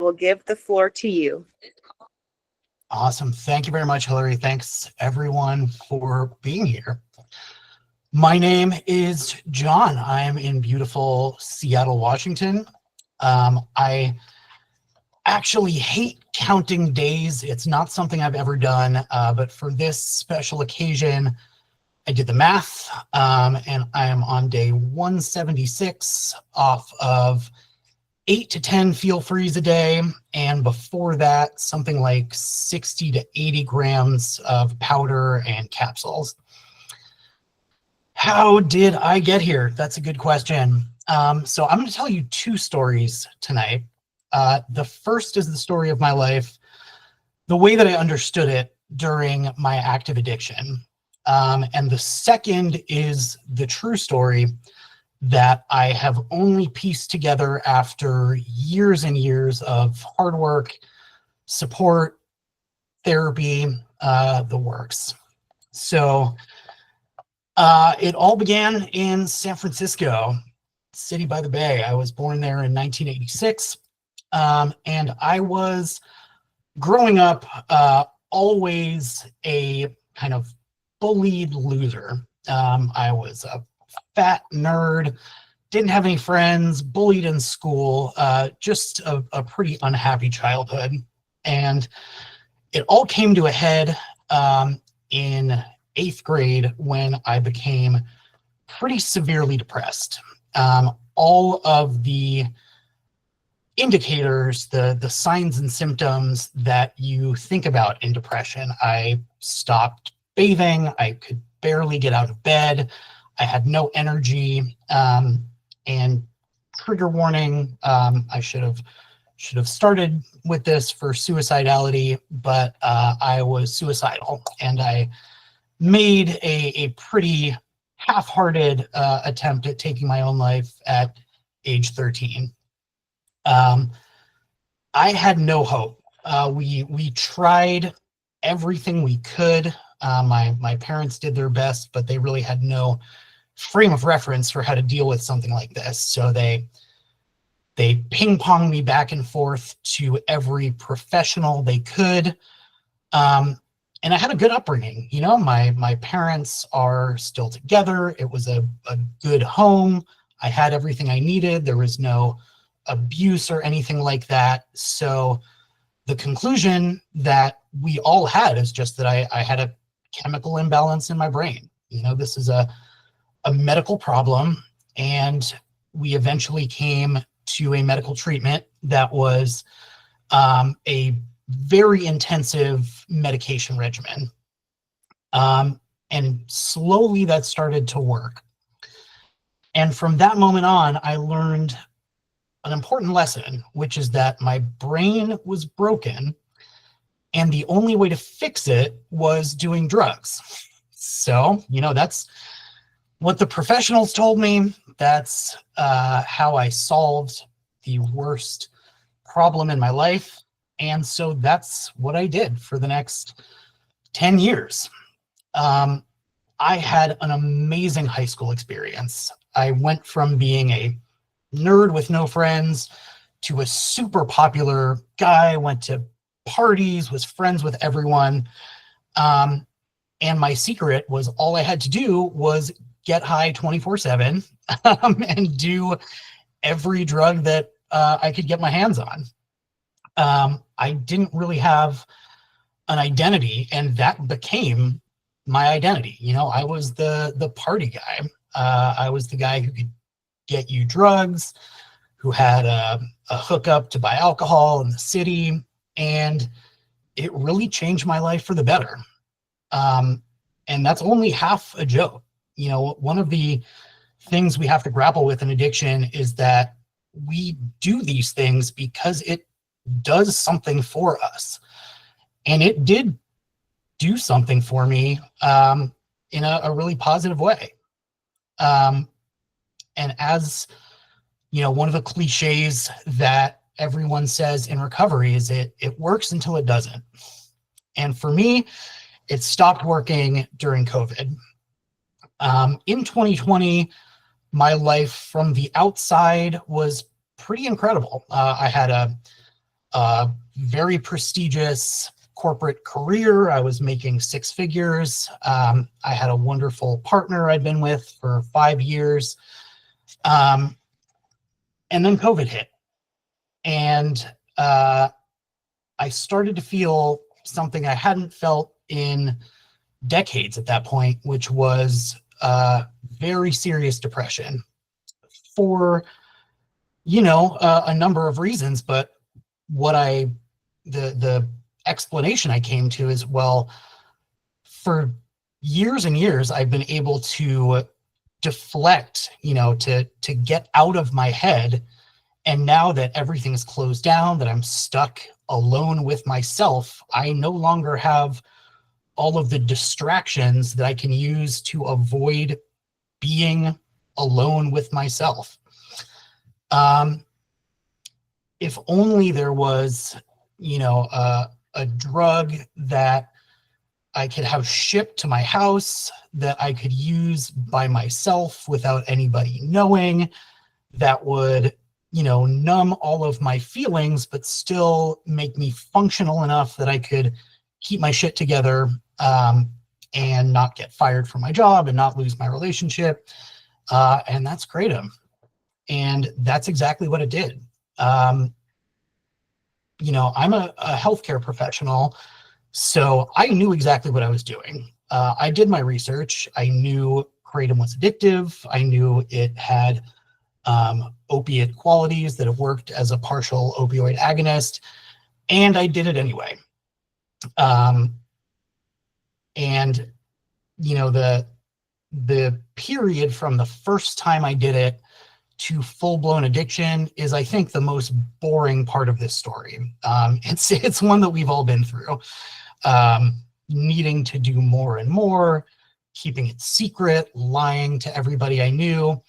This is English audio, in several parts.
will give the floor to you. Awesome. Thank you very much, Hillary. Thanks, everyone, for being here. My name is John. I am in beautiful Seattle, Washington. I actually hate counting days. It's not something I've ever done, but for this special occasion, I did the math, and I am on day 176 off of 8 to 10 feel frees a day, and before that, something like 60 to 80 grams of powder and capsules. How did I get here? That's a good question. So I'm going to tell you two stories tonight. The first is the story of my life, the way that I understood it during my active addiction. And the second is the true story that I have only pieced together after years and years of hard work, support, therapy, the works. So it all began in San Francisco, city by the bay. I was born there in 1986, and I was growing up always a kind of bullied loser. I was a fat nerd, didn't have any friends, bullied in school, just a pretty unhappy childhood. And it all came to a head in 8th grade when I became pretty severely depressed. All of the indicators, the signs and symptoms that you think about in depression. I stopped bathing. I could barely get out of bed. I had no energy, and trigger warning. I should have started with this for suicidality, but I was suicidal, and I made a pretty half-hearted attempt at taking my own life at age 13. I had no hope. We tried everything we could. My parents did their best, but they really had no frame of reference for how to deal with something like this. So they ping-ponged me back and forth to every professional they could. And I had a good upbringing. You know, my parents are still together. It was a good home. I had everything I needed. There was no abuse or anything like that. So the conclusion that we all had is just that I had a chemical imbalance in my brain. You know, this is a medical problem, and we eventually came to a medical treatment that was a very intensive medication regimen. And slowly that started to work. And from that moment on, I learned an important lesson, which is that my brain was broken, and the only way to fix it was doing drugs. So, you know, that's what the professionals told me. That's how I solved the worst problem in my life. And so that's what I did for the next 10 years. I had an amazing high school experience. I went from being a nerd with no friends to a super popular guy, went to parties, was friends with everyone. And my secret was all I had to do was get high 24/7 and do every drug that I could get my hands on. I didn't really have an identity, and that became my identity. You know, I was the party guy. I was the guy who could get you drugs, who had a hookup to buy alcohol in the city, and it really changed my life for the better. And that's only half a joke. You know, one of the things we have to grapple with in addiction is that we do these things because it does something for us. And it did do something for me in a really positive way. And as, you know, one of the cliches that everyone says in recovery is it works until it doesn't. And for me, it stopped working during COVID. In 2020, my life from the outside was pretty incredible. I had a a very prestigious corporate career. I was making six figures. I had a wonderful partner I'd been with for 5 years. And then COVID hit. And I started to feel something I hadn't felt in decades at that point, which was very serious depression for, a number of reasons. But the explanation I came to is, well, for years and years, I've been able to deflect, to get out of my head. And now that everything's closed down, that I'm stuck alone with myself, I no longer have all of the distractions that I can use to avoid being alone with myself. If only there was, a drug that I could have shipped to my house that I could use by myself without anybody knowing, that would, numb all of my feelings, but still make me functional enough that I could keep my shit together, and not get fired from my job and not lose my relationship. And that's Kratom. And that's exactly what it did. I'm a healthcare professional, so I knew exactly what I was doing. I did my research. I knew Kratom was addictive. I knew it had opiate qualities, that it worked as a partial opioid agonist, and I did it anyway. And the period from the first time I did it to full-blown addiction is, I think, the most boring part of this story. It's one that we've all been through, needing to do more and more, keeping it secret, lying to everybody I knew.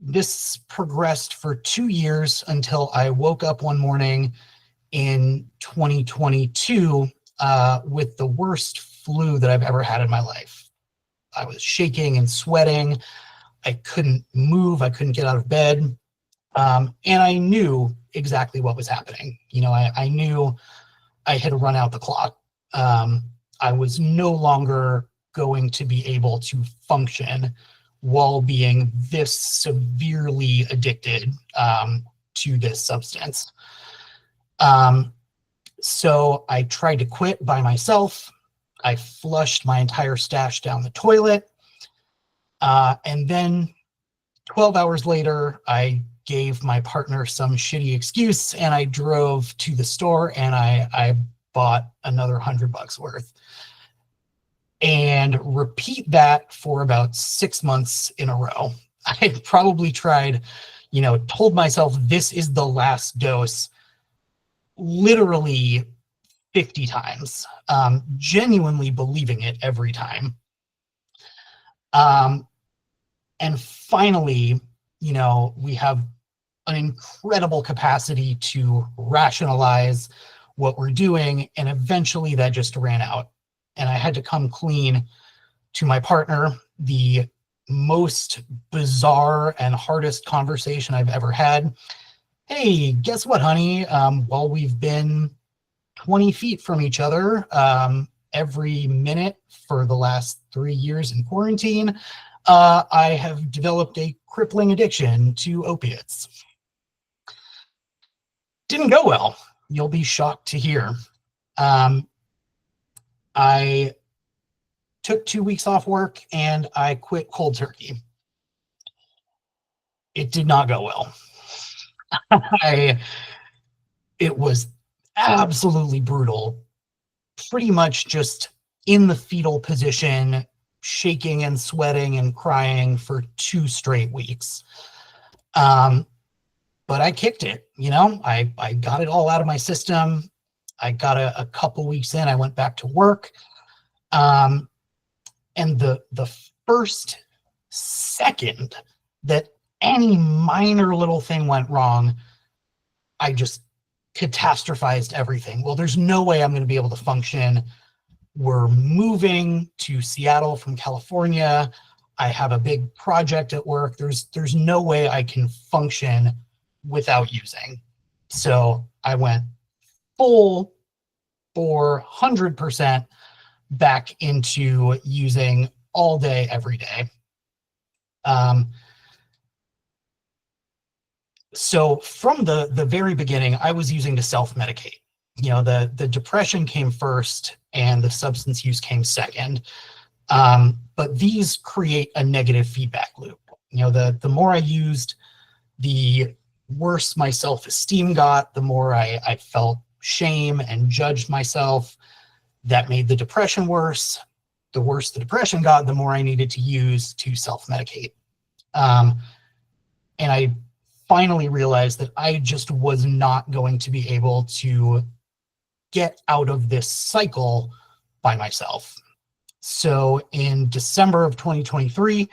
This progressed for 2 years until I woke up one morning in 2022 with the worst flu that I've ever had in my life. I was shaking and sweating. I couldn't move. I couldn't get out of bed. And I knew exactly what was happening. I knew I had run out the clock. I was no longer going to be able to function while being this severely addicted to this substance. So I tried to quit by myself. I flushed my entire stash down the toilet. And then 12 hours later, I gave my partner some shitty excuse and I drove to the store and I bought another $100 worth. And repeat that for about 6 months in a row. I probably tried, told myself this is the last dose literally 50 times, genuinely believing it every time. And finally, we have an incredible capacity to rationalize what we're doing. And eventually that just ran out. And I had to come clean to my partner. The most bizarre and hardest conversation I've ever had. Hey, guess what, honey? While we've been 20 feet from each other every minute for the last 3 years in quarantine, I have developed a crippling addiction to opiates. Didn't go well. You'll be shocked to hear. I took 2 weeks off work and I quit cold turkey. It did not go well. It was absolutely brutal. Pretty much just in the fetal position, shaking and sweating and crying for 2 straight weeks. But I kicked it, I got it all out of my system. I got a couple weeks in, I went back to work. And the first second that any minor little thing went wrong, I just catastrophized everything. Well, there's no way I'm going to be able to function. We're moving to Seattle from California. I have a big project at work. There's no way I can function without using. So I went full 400% back into using all day, every day. So from the very beginning, I was using to self-medicate. The depression came first and the substance use came second. But these create a negative feedback loop. The more I used, the worse my self-esteem got, the more I felt shame and judged myself. That made the depression worse. The worse the depression got, the more I needed to use to self-medicate. And I finally realized that I just was not going to be able to get out of this cycle by myself. So in December of 2023,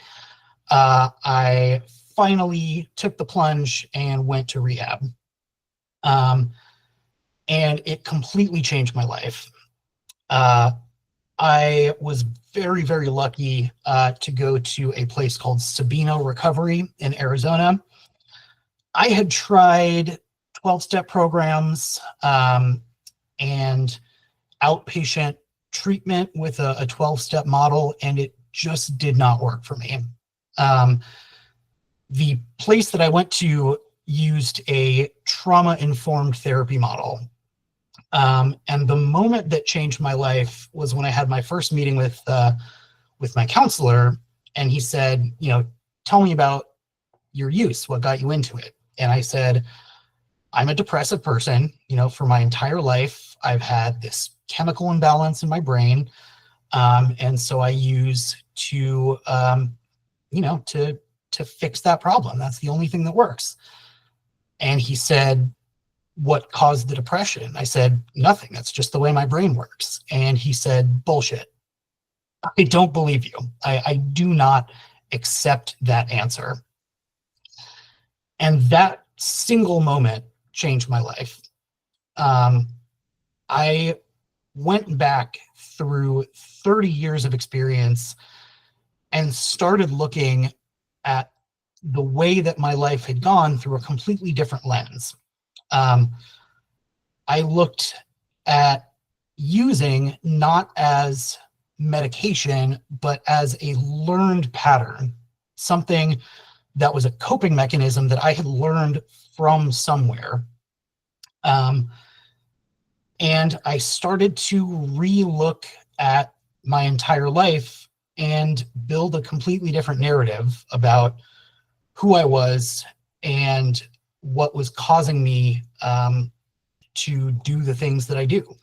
I finally took the plunge and went to rehab. And it completely changed my life. I was very, very lucky to go to a place called Sabino Recovery in Arizona. I had tried 12-step programs and outpatient treatment with a 12-step model, and it just did not work for me. The place that I went to used a trauma-informed therapy model. And the moment that changed my life was when I had my first meeting with my counselor, and he said, tell me about your use, what got you into it? And I said, I'm a depressive person. For my entire life, I've had this chemical imbalance in my brain. And so I use to fix that problem. That's the only thing that works. And he said, what caused the depression? I said, nothing. That's just the way my brain works. And he said, bullshit. I don't believe you. I do not accept that answer. And that single moment changed my life. I went back through 30 years of experience and started looking at the way that my life had gone through a completely different lens. I looked at using not as medication, but as a learned pattern, something that was a coping mechanism that I had learned from somewhere. And I started to re-look at my entire life and build a completely different narrative about who I was and what was causing me to do the things that I do.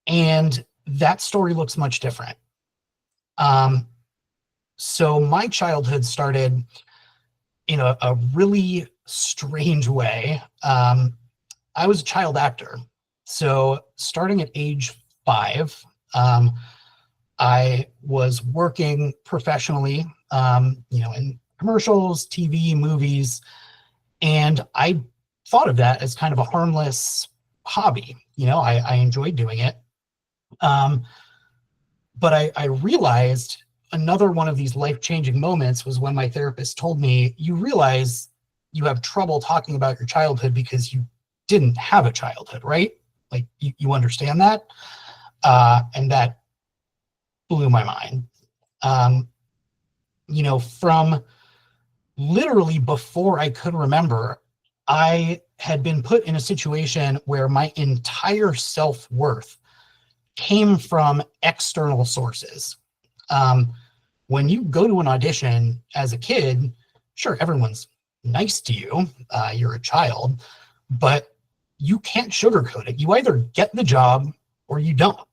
And that story looks much different. So my childhood started in a really strange way. I was a child actor. So starting at age 5, I was working professionally, in commercials, TV, movies, and I thought of that as kind of a harmless hobby. I enjoyed doing it. But I realized another one of these life-changing moments was when my therapist told me, you realize you have trouble talking about your childhood because you didn't have a childhood, right? Like, you understand that? And that blew my mind. From literally before I could remember, I had been put in a situation where my entire self-worth came from external sources. When you go to an audition as a kid, sure, everyone's nice to you. You're a child, but you can't sugarcoat it. You either get the job or you don't.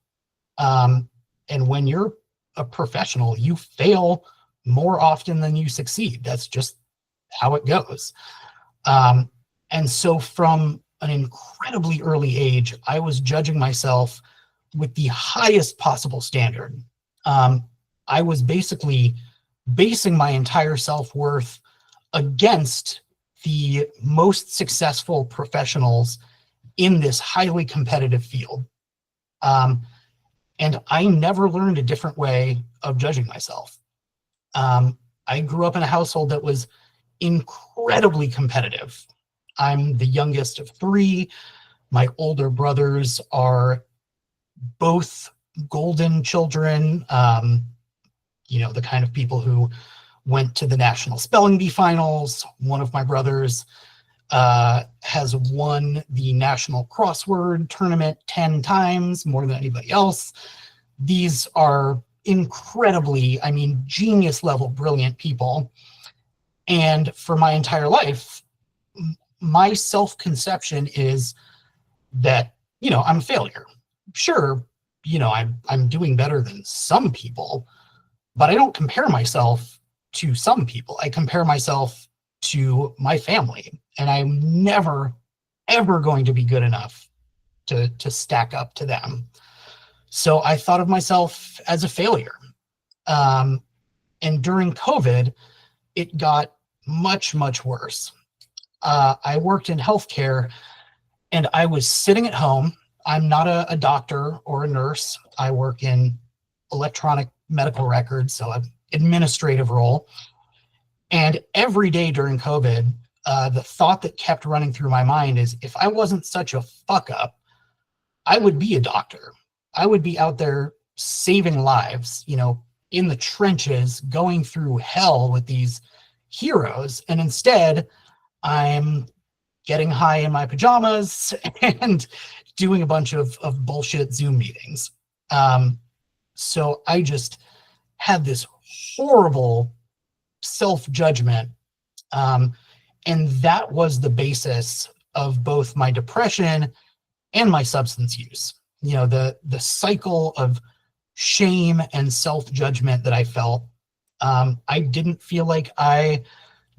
And when you're a professional, you fail more often than you succeed. That's just how it goes. And so from an incredibly early age, I was judging myself with the highest possible standard. I was basically basing my entire self-worth against the most successful professionals in this highly competitive field. And I never learned a different way of judging myself. I grew up in a household that was incredibly competitive. I'm the youngest of three. My older brothers are both golden children, the kind of people who went to the National Spelling Bee finals. One of my brothers has won the National Crossword Tournament 10 times, more than anybody else. These are incredibly, genius level, brilliant people. And for my entire life, my self-conception is that, I'm a failure. Sure, I'm doing better than some people, but I don't compare myself to some people. I compare myself to my family, and I'm never, ever going to be good enough to stack up to them. So I thought of myself as a failure. And during COVID, it got much, much worse. I worked in healthcare, and I was sitting at home. I'm not a doctor or a nurse. I work in electronic medical records, so an administrative role. And every day during COVID, the thought that kept running through my mind is, if I wasn't such a fuck up, I would be a doctor. I would be out there saving lives, in the trenches, going through hell with these heroes. And instead, I'm getting high in my pajamas and doing a bunch of bullshit Zoom meetings. So I just had this horrible self-judgment. And that was the basis of both my depression and my substance use. The cycle of shame and self-judgment that I felt. I didn't feel like I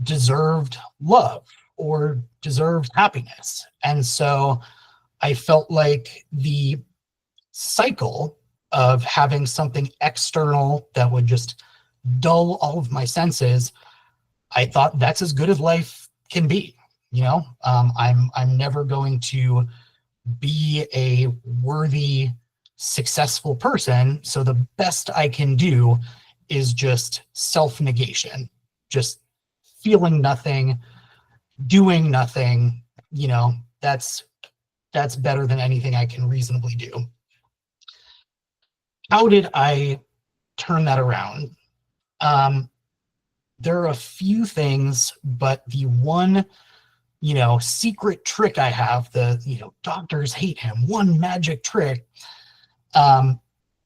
deserved love or deserved happiness. And so I felt like the cycle of having something external that would just dull all of my senses, I thought that's as good as life can be. I'm never going to be a worthy, successful person. So the best I can do is just self-negation, just feeling nothing, doing nothing. That's better than anything I can reasonably do. How did I turn that around? There are a few things, but the one, secret trick I have, doctors hate him, one magic trick,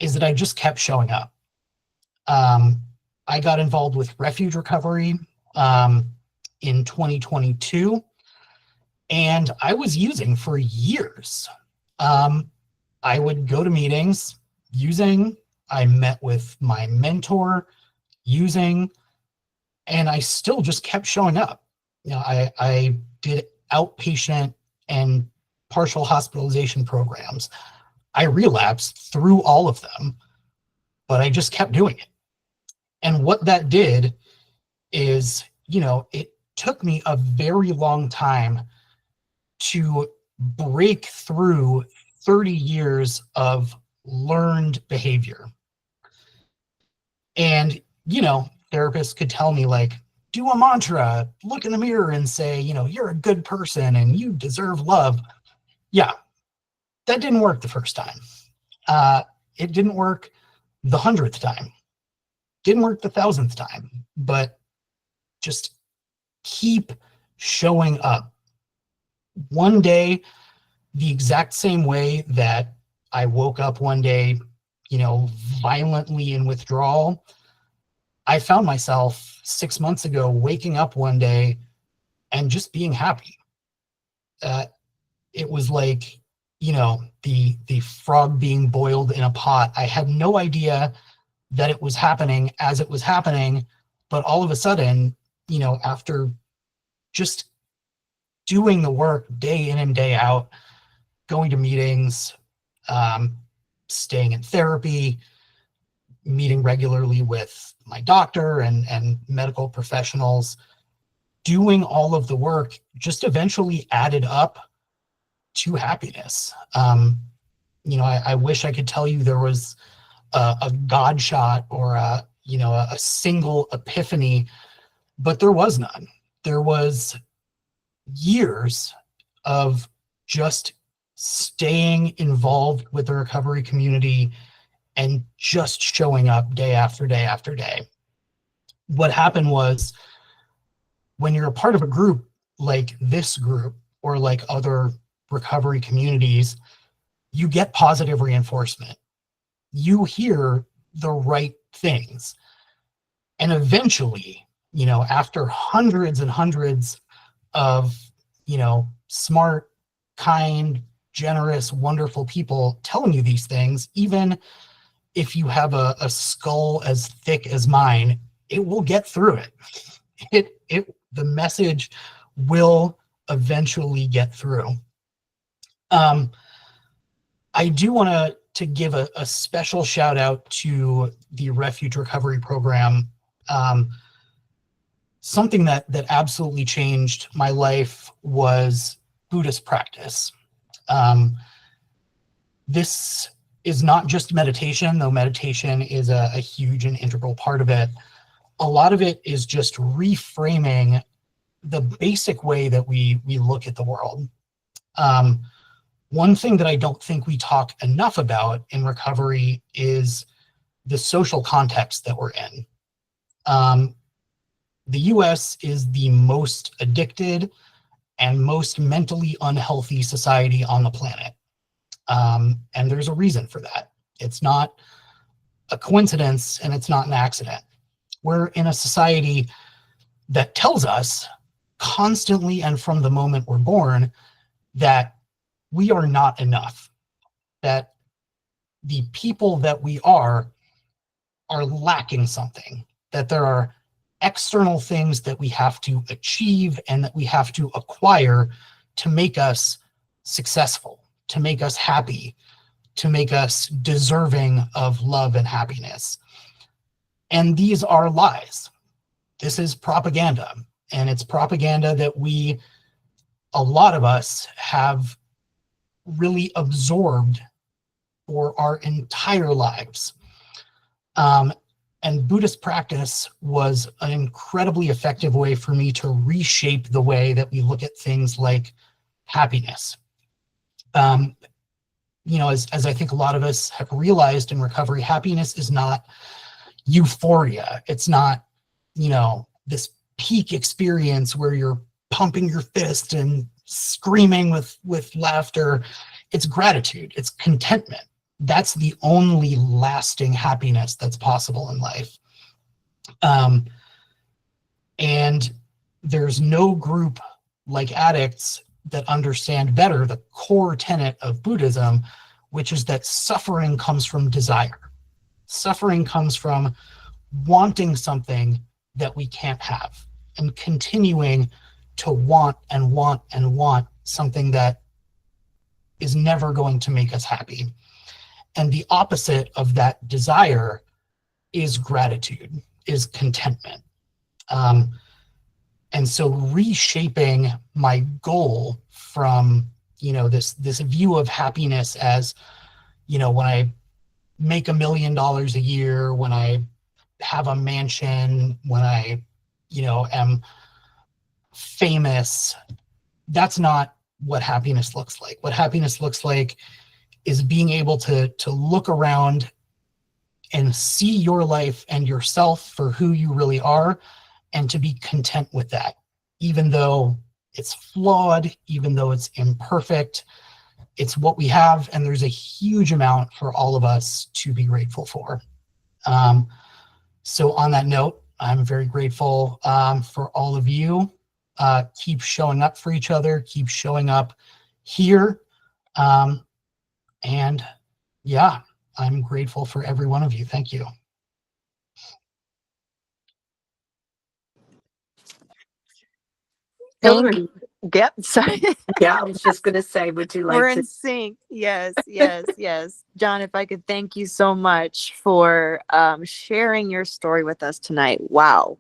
is that I just kept showing up. I got involved with refuge recovery in 2022, and I was using for years. I would go to meetings using, I met with my mentor using, and I still just kept showing up. I did outpatient and partial hospitalization programs. I relapsed through all of them, but I just kept doing it. And what that did is, it took me a very long time to break through 30 years of learned behavior. And, therapists could tell me, like, do a mantra, look in the mirror and say, you're a good person and you deserve love. Yeah, that didn't work the first time. It didn't work the 100th time. Didn't work the 1,000th time. But just keep showing up. One day, the exact same way that I woke up one day, violently in withdrawal, I found myself 6 months ago waking up one day and just being happy. It was like, the frog being boiled in a pot. I had no idea that it was happening as it was happening, but all of a sudden, after just doing the work day in and day out, going to meetings, staying in therapy, meeting regularly with my doctor and medical professionals, doing all of the work just eventually added up to happiness. I wish I could tell you there was a God shot or a single epiphany, but there was none. There was years of just staying involved with the recovery community and just showing up day after day after day. What happened was, when you're a part of a group like this group or like other recovery communities, you get positive reinforcement. You hear the right things. And eventually, after hundreds and hundreds of, smart, kind, generous, wonderful people telling you these things, even if you have a skull as thick as mine, it will get through it. The message will eventually get through. I do want to give a special shout out to the Refuge Recovery Program. Something that absolutely changed my life was Buddhist practice. This is not just meditation, though meditation is a huge and integral part of it. A lot of it is just reframing the basic way that we look at the world. One thing that I don't think we talk enough about in recovery is the social context that we're in. The US is the most addicted and most mentally unhealthy society on the planet. And there's a reason for that. It's not a coincidence and it's not an accident. We're in a society that tells us constantly and from the moment we're born that we are not enough, that the people that we are lacking something, that there are external things that we have to achieve and that we have to acquire to make us successful, to make us happy, to make us deserving of love and happiness. And these are lies. This is propaganda. And it's propaganda that a lot of us have really absorbed for our entire lives. And Buddhist practice was an incredibly effective way for me to reshape the way that we look at things like happiness. As I think a lot of us have realized in recovery, happiness is not euphoria. It's not, this peak experience where you're pumping your fist and screaming with laughter. It's gratitude. It's contentment. That's the only lasting happiness that's possible in life. And there's no group like addicts that understand better the core tenet of Buddhism, which is that suffering comes from desire. Suffering comes from wanting something that we can't have and continuing to want and want and want something that is never going to make us happy. And the opposite of that desire is gratitude, is contentment. And so reshaping my goal from, this view of happiness as, when I make $1 million a year, when I have a mansion, when I, am famous, that's not what happiness looks like. What happiness looks like is being able to look around and see your life and yourself for who you really are, and to be content with that, even though it's flawed, even though it's imperfect. It's what we have, and there's a huge amount for all of us to be grateful for. So on that note, I'm very grateful for all of you. Keep showing up for each other, keep showing up here. And yeah, I'm grateful for every one of you. Thank you. Hillary. Yep. Sorry. Yeah, I was just going to say, would you like We're to? in sync. Yes, yes, yes. John, if I could thank you so much for sharing your story with us tonight. Wow.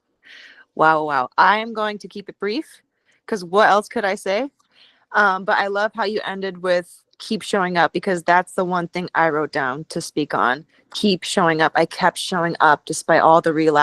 Wow, wow. I am going to keep it brief because what else could I say? But I love how you ended with keep showing up, because that's the one thing I wrote down to speak on. Keep showing up. I kept showing up despite all the relapse.